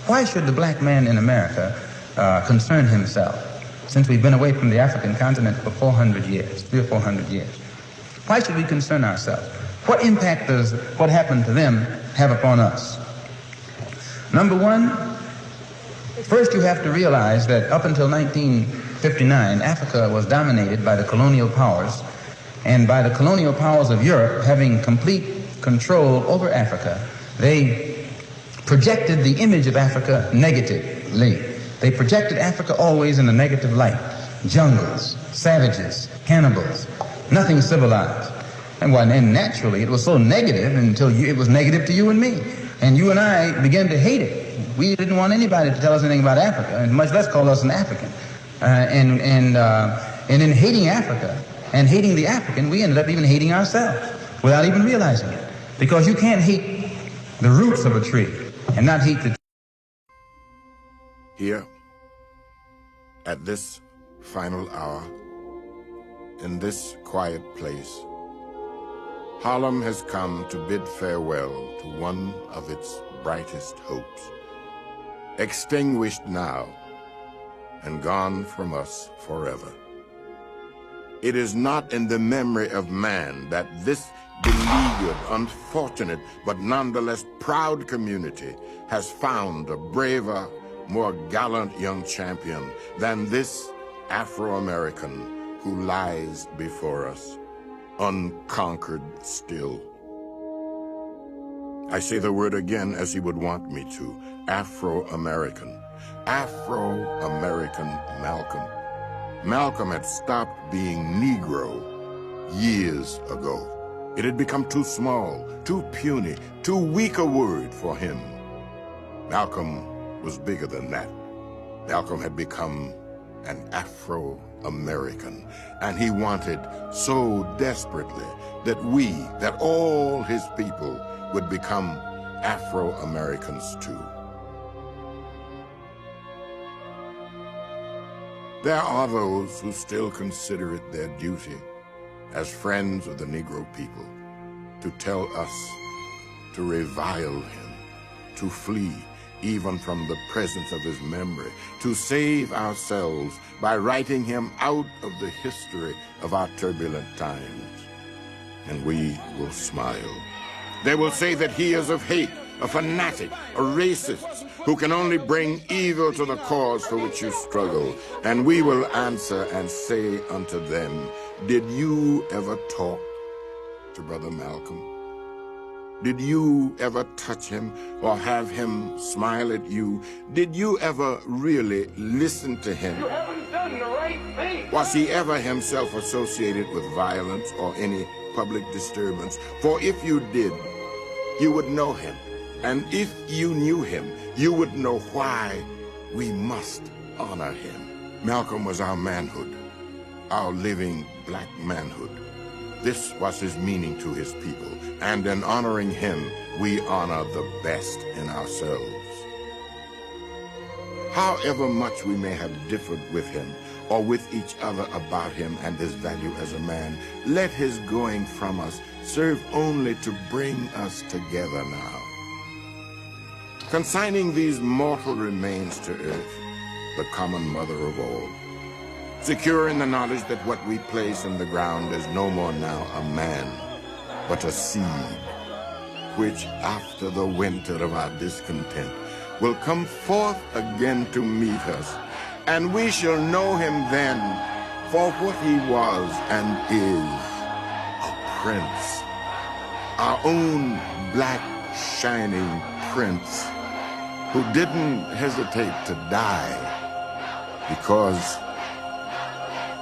Why should the black man in America concern himself, since we've been away from the African continent for 400 years, 300 or 400 years? Why should we concern ourselves? What impact does what happened to them have upon us? Number one, first you have to realize that up until 1959, Africa was dominated by the colonial powers, and by the colonial powers of Europe having complete control over Africa, they projected the image of Africa negatively. They projected Africa always in a negative light. Jungles, savages, cannibals, nothing civilized. And naturally, it was so negative until it was negative to you and me. And you and I began to hate it. We didn't want anybody to tell us anything about Africa, and much less call us an African. And in hating Africa and hating the African, we ended up even hating ourselves without even realizing it. Because you can't hate the roots of a tree and not hate the tree. Here, at this final hour, in this quiet place, Harlem has come to bid farewell to one of its brightest hopes, extinguished now and gone from us forever. It is not in the memory of man that this beleaguered, unfortunate, but nonetheless proud community has found a braver, more gallant young champion than this Afro-American who lies before us, unconquered still. I say the word again as he would want me to, Afro-American. Afro-American Malcolm. Malcolm had stopped being Negro years ago. It had become too small, too puny, too weak a word for him. Malcolm was bigger than that. Malcolm had become an Afro-American, and he wanted so desperately that all his people would become Afro-Americans too. There are those who still consider it their duty as friends of the Negro people to tell us to revile him, to flee even from the presence of his memory, to save ourselves by writing him out of the history of our turbulent times. And we will smile. They will say that he is of hate, a fanatic, a racist, who can only bring evil to the cause for which you struggle. And we will answer and say unto them, did you ever talk to Brother Malcolm? Did you ever touch him or have him smile at you? Did you ever really listen to him? You haven't done the right thing. Was he ever himself associated with violence or any public disturbance? For if you did, you would know him. And if you knew him, you would know why we must honor him. Malcolm was our manhood, our living black manhood. This was his meaning to his people, and in honoring him, we honor the best in ourselves. However much we may have differed with him, or with each other about him and his value as a man, let his going from us serve only to bring us together now. Consigning these mortal remains to earth, the common mother of all, secure in the knowledge that what we place in the ground is no more now a man, but a seed, which after the winter of our discontent will come forth again to meet us, and we shall know him then for what he was and is, a prince, our own black shining prince, who didn't hesitate to die because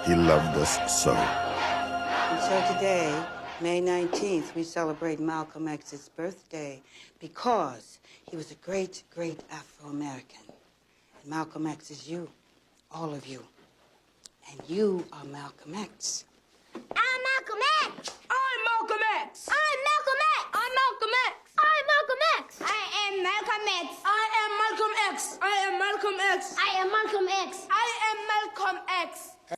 he loved us so. And so today, May 19th, we celebrate Malcolm X's birthday because he was a great, great Afro-American. And Malcolm X is you, all of you. And you are Malcolm X.